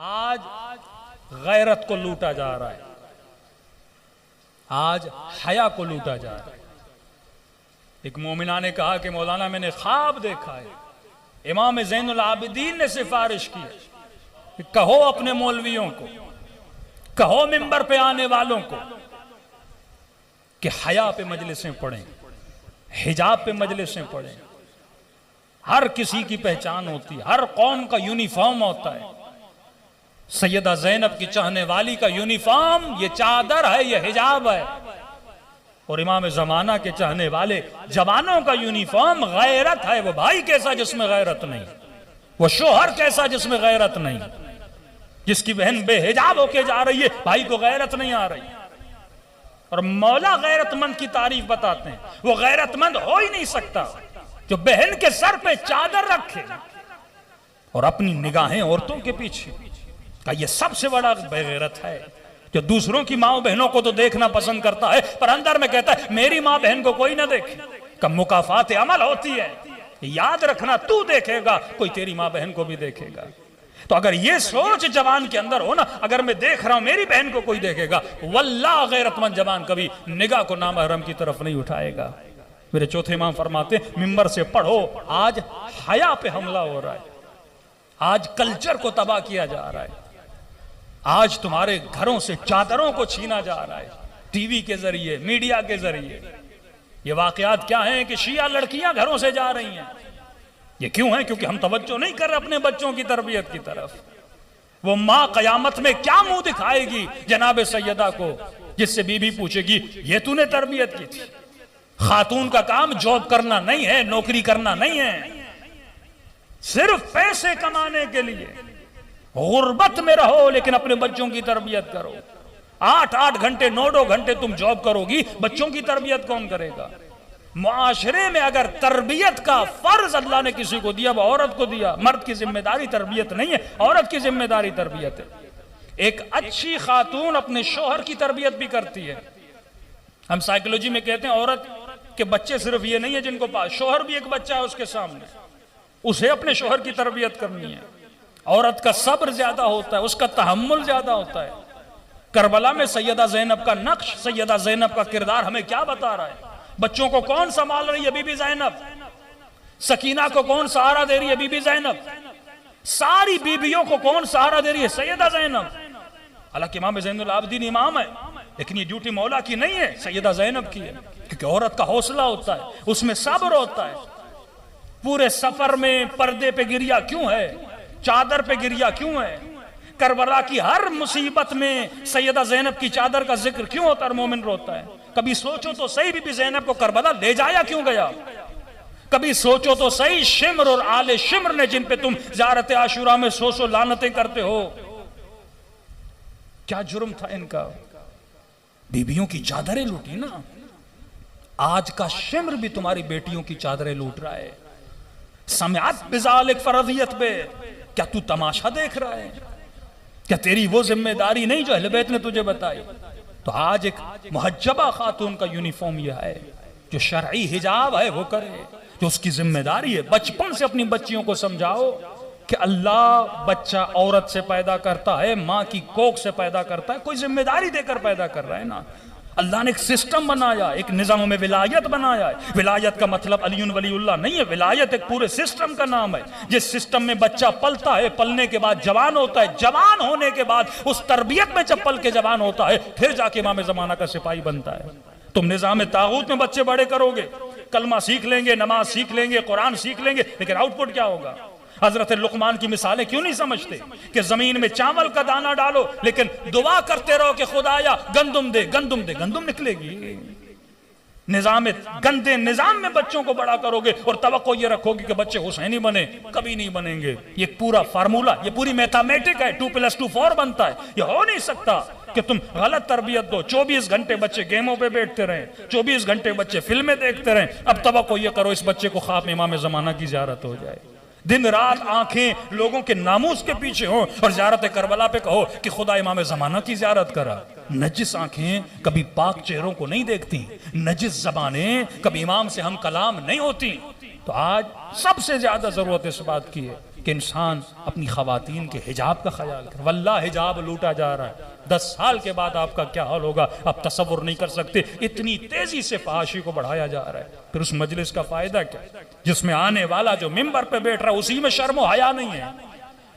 آج غیرت کو لوٹا جا رہا ہے، آج حیا کو لوٹا جا رہا ہے۔ ایک مومنہ نے کہا کہ مولانا میں نے خواب دیکھا ہے، امام زین العابدین نے سفارش کی کہ کہو اپنے مولویوں کو، کہو منبر پہ آنے والوں کو کہ حیا پہ مجلسیں پڑھیں، حجاب پہ مجلسیں پڑھیں۔ ہر کسی کی پہچان ہوتی ہے، ہر قوم کا یونیفارم ہوتا ہے۔ سیدہ زینب کی چاہنے والی کا یونیفارم یہ چادر ہے، یہ حجاب ہے، اور امام زمانہ کے چاہنے والے جوانوں کا یونیفارم غیرت ہے۔ وہ بھائی کیسا جس میں غیرت نہیں، وہ شوہر کیسا جس میں غیرت نہیں، جس کی بہن بے حجاب ہو کے جا رہی ہے بھائی کو غیرت نہیں آ رہی۔ اور مولا غیرت مند کی تعریف بتاتے ہیں، وہ غیرت مند ہو ہی نہیں سکتا جو بہن کے سر پہ چادر رکھے اور اپنی نگاہیں عورتوں کے پیچھے۔ کہ یہ سب سے بڑا بے غیرت ہے جو دوسروں کی ماں بہنوں کو تو دیکھنا پسند کرتا ہے پر اندر میں کہتا ہے میری ماں بہن کو کوئی نہ دیکھے۔ کہ مکافات عمل ہوتی ہے، یاد رکھنا تو دیکھے گا کوئی تیری ماں بہن کو بھی دیکھے گا۔ تو اگر یہ سوچ جوان کے اندر ہو نا، اگر میں دیکھ رہا ہوں میری بہن کو کوئی دیکھے گا، واللہ غیرت مند جوان کبھی نگاہ کو نامحرم کی طرف نہیں اٹھائے گا۔ میرے چوتھے امام فرماتے ہیں منبر سے پڑھو، آج حیا پہ حملہ ہو رہا ہے، آج کلچر کو تباہ کیا جا رہا ہے، آج تمہارے گھروں سے چادروں کو چھینا جا رہا ہے ٹی وی کے ذریعے، میڈیا کے ذریعے۔ یہ واقعات کیا ہیں کہ شیعہ لڑکیاں گھروں سے جا رہی ہیں۔ یہ کیوں ہیں؟ کیونکہ ہم توجہ نہیں کر رہے اپنے بچوں کی تربیت کی طرف۔ وہ ماں قیامت میں کیا منہ دکھائے گی جناب سیدہ کو، جس سے بی بی پوچھے گی یہ تو نے تربیت کی تھی؟ خاتون کا کام جاب کرنا نہیں ہے، نوکری کرنا نہیں ہے، صرف پیسے کمانے کے لیے غربت میں رہو لیکن اپنے بچوں کی تربیت کرو۔ 8 گھنٹے 9 گھنٹے تم جاب کرو گی، بچوں کی تربیت کون کرے گا؟ معاشرے میں اگر تربیت کا فرض اللہ نے کسی کو دیا وہ عورت کو دیا۔ مرد کی ذمہ داری تربیت نہیں ہے، عورت کی ذمہ داری تربیت ہے۔ ایک اچھی خاتون اپنے شوہر کی تربیت بھی کرتی ہے۔ ہم سائیکلوجی میں کہتے ہیں عورت کے بچے صرف یہ نہیں ہے جن کو پاس، شوہر بھی ایک بچہ ہے اس کے سامنے، اسے اپنے شوہر کی تربیت کرنی ہے۔ عورت کا صبر زیادہ ہوتا ہے، اس کا تحمل زیادہ ہوتا ہے۔ کربلا میں سیدہ زینب کا نقش، سیدہ زینب کا کردار ہمیں کیا بتا رہا ہے؟ بچوں کو کون سنبھال رہی ہے؟ بی بی زینب۔ سکینہ کو کون سہارا دے رہی ہے؟ بی بی زینب۔ ساری بیویوں کو کون سہارا دے رہی ہے؟ سیدہ زینب۔ حالانکہ امام زین العابدین امام ہے لیکن یہ ڈیوٹی مولا کی نہیں ہے، سیدہ زینب کی ہے، کیونکہ عورت کا حوصلہ ہوتا ہے، اس میں صبر ہوتا ہے۔ پورے سفر میں پردے پہ گریا کیوں ہے؟ چادر پہ گریا کیوں ہے؟ کربلا کی ہر مصیبت میں سیدہ زینب کی چادر کا ذکر کیوں ہوتا ہے اور مومن روتا ہے؟ کبھی سوچو تو صحیح بی بی زینب کو کربلا لے جایا کیوں گیا؟ کبھی سوچو تو صحیح شمر اور آل شمر نے جن پہ تم زیارت عاشورہ میں سو لعنتیں کرتے ہو، کیا جرم تھا ان کا؟ بیویوں کی چادریں لوٹی نا۔ آج کا شمر بھی تمہاری بیٹیوں کی چادریں لوٹ رہا ہے۔ سمعت بذالک فرضیت پہ کیا تو تماشا دیکھ رہا ہے؟ کیا تیری وہ ذمہ داری نہیں جو اہل بیت نے تجھے بتائی؟ تو آج ایک محجبہ خاتون کا یونیفارم یہ ہے جو شرعی حجاب ہے وہ کرے، جو اس کی ذمہ داری ہے۔ بچپن سے اپنی بچیوں کو سمجھاؤ کہ اللہ بچہ عورت سے پیدا کرتا ہے، ماں کی کوکھ سے پیدا کرتا ہے، کوئی ذمہ داری دے کر پیدا کر رہا ہے نا۔ اللہ نے ایک سسٹم بنایا، ایک نظام میں ولایت بنایا ہے۔ ولایت کا مطلب علی ولی اللہ نہیں ہے، ولایت ایک پورے سسٹم کا نام ہے۔ جس سسٹم میں بچہ پلتا ہے، پلنے کے بعد جوان ہوتا ہے، جوان ہونے کے بعد اس تربیت میں جب پل کے جوان ہوتا ہے پھر جا کے امام زمانہ کا سپاہی بنتا ہے۔ تم نظام طاغوت میں بچے بڑے کرو گے، کلمہ سیکھ لیں گے، نماز سیکھ لیں گے، قرآن سیکھ لیں گے، لیکن آؤٹ پٹ کیا ہوگا؟ حضرت لقمان کی مثالیں کیوں نہیں سمجھتے کہ زمین میں چاول کا دانہ ڈالو لیکن دعا کرتے رہو کہ خدایا گندم دے، گندم دے، گندم نکلے گی۔ گندے نظام میں بچوں کو بڑا کرو گے اور توقع یہ رکھو گے کہ بچے حسینی بنے، کبھی نہیں بنیں گے۔ یہ پورا فارمولا، یہ پوری میتھمیٹک ہے، 2+2 4 بنتا ہے۔ یہ ہو نہیں سکتا کہ تم غلط تربیت دو، 24 گھنٹے بچے گیموں پہ بیٹھتے رہیں، 24 گھنٹے بچے فلمیں دیکھتے رہیں، اب توقع یہ کرو اس بچے کو خواب میں امام زمانہ کی زیارت ہو جائے۔ دن رات آنکھیں لوگوں کے ناموس کے پیچھے ہوں اور زیارت کربلا پہ کہو کہ خدا امام زمانہ کی زیارت کرا۔ نجس آنکھیں کبھی پاک چہروں کو نہیں دیکھتی، نجس زبانیں کبھی امام سے ہم کلام نہیں ہوتی۔ تو آج سب سے زیادہ ضرورت اس بات کی ہے کہ انسان اپنی خواتین کے حجاب کا خیال کرے. واللہ حجاب لوٹا جا رہا ہے. 10 سال کے بعد آپ کا کیا حال ہوگا آپ تصور نہیں کر سکتے. اتنی تیزی سے فحاشی کو بڑھایا جا رہا ہے. پھر اس مجلس کا فائدہ کیا؟ جس میں آنے والا جو ممبر پہ بیٹھ رہا ہے اسی میں شرم و حیا نہیں ہے.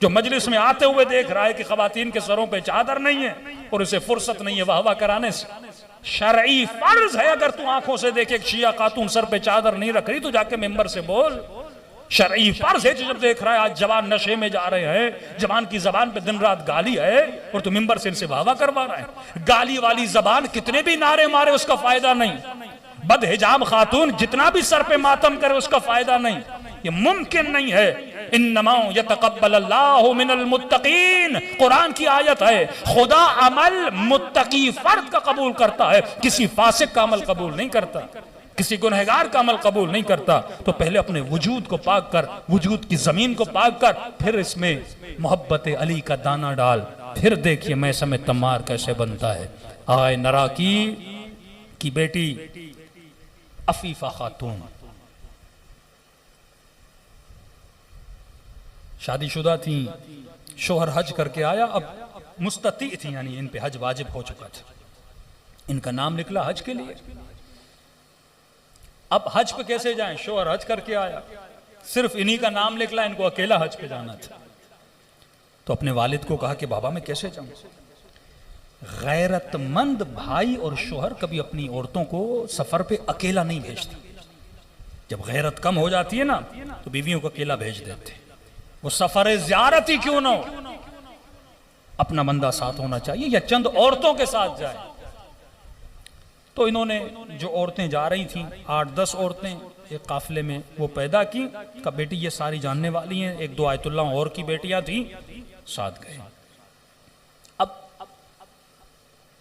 جو مجلس میں آتے ہوئے دیکھ رہا ہے کہ خواتین کے سروں پہ چادر نہیں ہے اور اسے فرصت نہیں ہے واہ واہ کرانے سے. شرعی فرض ہے اگر تو آنکھوں سے دیکھے ایک شیعہ خاتون سر پہ چادر نہیں رکھ رہی تو جا کے ممبر سے بول. شرعی فرض ہے جب دیکھ رہا ہے آج جوان نشے میں جا رہے ہیں, جوان کی زبان پہ دن رات گالی ہے اور تو ممبر سے ان سے واہ واہ کروا رہا ہے. گالی والی زبان کتنے بھی نعرے مارے اس کا فائدہ نہیں. بد حجاب خاتون جتنا بھی سر پہ ماتم کرے اس کا فائدہ نہیں. یہ ممکن نہیں ہے. انما یتقبل اللہ من المتقین, قرآن کی آیت ہے. خدا عمل متقی فرد کا قبول کرتا ہے, کسی فاسق کا عمل قبول نہیں کرتا, کسی گنہگار کا عمل قبول نہیں کرتا. تو پہلے اپنے وجود کو پاک کر, وجود کی زمین کو پاک کر, پھر اس میں محبت علی کا دانہ ڈال, پھر دیکھیے میسم تمار کیسے بنتا ہے. آئے نراکی کی بیٹی عفیفہ خاتون شادی شدہ تھیں, شوہر حج کر کے آیا, اب مستطیع تھی یعنی ان پہ حج واجب ہو چکا تھا. ان کا نام نکلا حج کے لیے. اب حج پہ کیسے جائیں؟ شوہر حج کر کے آیا, صرف انہی کا نام نکلا, ان کو اکیلا حج پہ جانا تھا. تو اپنے والد کو کہا کہ بابا میں کیسے جاؤں؟ غیرت مند بھائی اور شوہر کبھی اپنی عورتوں کو سفر پہ اکیلا نہیں بھیجتے. جب غیرت کم ہو جاتی ہے نا تو بیویوں کو اکیلا بھیج دیتے. وہ سفر زیارت ہی کیوں نہ ہو, اپنا بندہ ساتھ ہونا چاہیے یا چند عورتوں کے ساتھ جائے. تو انہوں نے جو عورتیں جا رہی تھیں 8-10 عورتیں ایک قافلے میں وہ پیدا کی. کہ بیٹی یہ ساری جاننے والی ہیں, ایک دو آیت اللہ اور کی بیٹیاں تھیں, ساتھ گئے. اب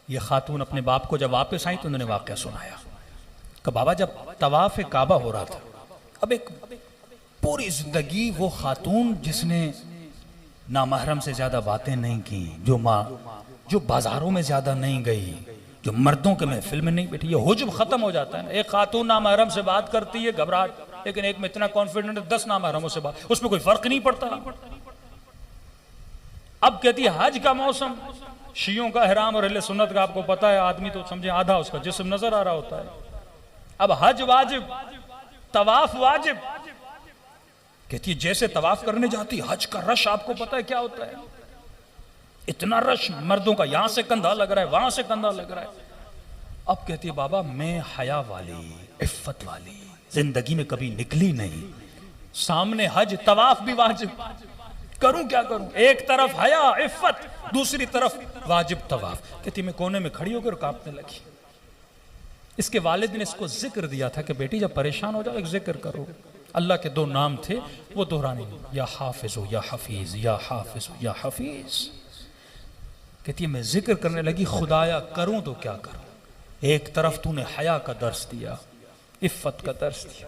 یہ خاتون اپنے باپ کو جب واپس آئیں تو انہوں نے واقعہ سنایا کہ بابا جب طواف کعبہ ہو رہا تھا, اب ایک پوری زندگی وہ خاتون جس نے نامحرم سے زیادہ باتیں نہیں کی, جو بازاروں میں زیادہ نہیں گئی, جو مردوں کے محفل میں نہیں بیٹھی, یہ حجب ختم ہو جاتا ہے نا. ایک خاتون نامحرم سے بات کرتی ہے گھبراہٹ, لیکن ایک میں اتنا کانفیڈنٹ 10 نامحرموں سے بات, اس میں کوئی فرق نہیں پڑتا. اب کہتی ہے حج کا موسم, شیعوں کا احرام اور اہل سنت کا آپ کو پتا ہے, آدمی تو سمجھے آدھا اس کا جسم نظر آ رہا ہوتا ہے. اب حج واجب, طواف واجب. کہتی ہے جیسے طواف کرنے جاتی, حج کا رش آپ کو پتا ہے کیا ہوتا ہے, اتنا رش, مردوں کا یہاں سے کندھا لگ رہا ہے, وہاں سے کندھا لگ رہا ہے. اب کہتی ہے بابا میں حیا والی, عفت والی زندگی میں کبھی نکلی نہیں, سامنے حج طواف بھی واجب, کروں کیا کروں؟ ایک طرف حیا عفت, دوسری طرف واجب طواف. کہتی میں کونے میں کھڑی ہو کر کانپنے لگی. اس کے والد نے اس کو ذکر دیا تھا کہ بیٹی جب پریشان ہو جاؤ ایک ذکر کرو. اللہ کے 2 نام تھے وہ دہرانے, یا حافظ یا حفیظ, یا حافظ یا حفیظ. کہتی ہے میں ذکر کرنے لگی, خدایا کروں تو کیا کروں؟ ایک طرف تو نے حیا کا درس دیا, عفت کا درس دیا,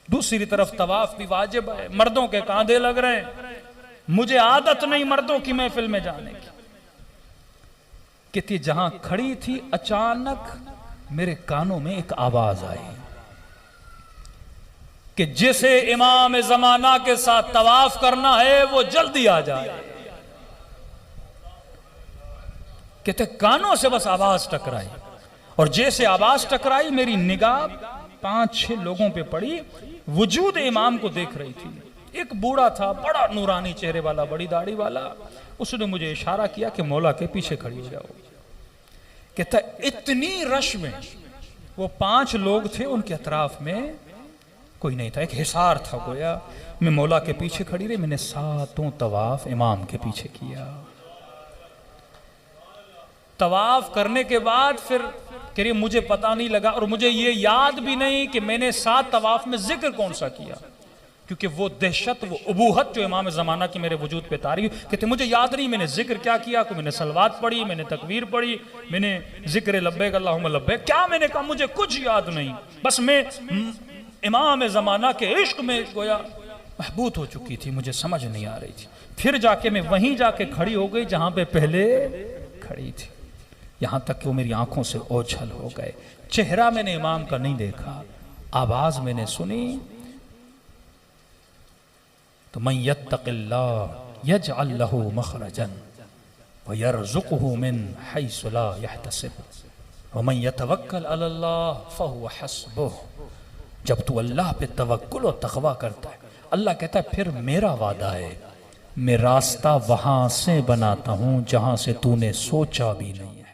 دوسری طرف طواف بھی واجب ہے, مردوں کے کاندھے لگ رہے ہیں, مجھے عادت نہیں مردوں کی محفل میں جانے کی. کہتی جہاں کھڑی تھی اچانک میرے کانوں میں ایک آواز آئی کہ جسے امام زمانہ کے ساتھ طواف کرنا ہے وہ جلدی آ جائے. کہتے کانوں سے بس آواز ٹکرائی, اور جیسے آواز ٹکرائی میری نگاہ 5-6 لوگوں پہ پڑی. وجود امام کو دیکھ رہی تھی. ایک بوڑھا تھا, بڑا نورانی چہرے والا, بڑی داڑھی والا. اس نے مجھے اشارہ کیا کہ مولا کے پیچھے کھڑی ہو جاؤ. کہتا اتنی رش میں وہ 5 لوگ تھے, ان کے اطراف میں کوئی نہیں تھا, ایک حصار تھا گویا. میں مولا کے پیچھے کھڑی رہی, میں نے 7 طواف امام کے پیچھے کیا. طواف کرنے کے بعد پھر کہہ رہی مجھے پتہ نہیں لگا, اور مجھے یہ یاد بھی نہیں کہ میں نے 7 طواف میں ذکر کون سا کیا, کیونکہ وہ دہشت, وہ ابوہت جو امام زمانہ کی میرے وجود پہ تاری, کہتے مجھے یاد نہیں میں نے ذکر کیا کیا. کہ میں نے صلوات پڑھی, میں نے تکبیر پڑھی, میں نے ذکر لبیک اللہم لبیک, کیا میں نے کہا مجھے کچھ یاد نہیں. بس میں امام زمانہ کے عشق میں گویا محبوط ہو چکی تھی, مجھے سمجھ نہیں آ رہی تھی. پھر جا کے میں وہیں جا کے کھڑی ہو گئی جہاں پہ پہلے کھڑی تھی, یہاں تک کہ وہ میری آنکھوں سے اوجھل ہو گئے. چہرہ میں نے امام کا نہیں دیکھا, آواز میں نے سنی. تو من یتق اللہ یجعل لہ مخرجا ویرزقہ من حیث لا یحتسب ومن یتوکل علی اللہ فہو حسبہ. جب تو اللہ پہ توکل و تقوی کرتا ہے، اللہ کہتا ہے پھر میرا وعدہ ہے، میں راستہ وہاں سے بناتا ہوں جہاں سے تو نے سوچا بھی نہیں ہے.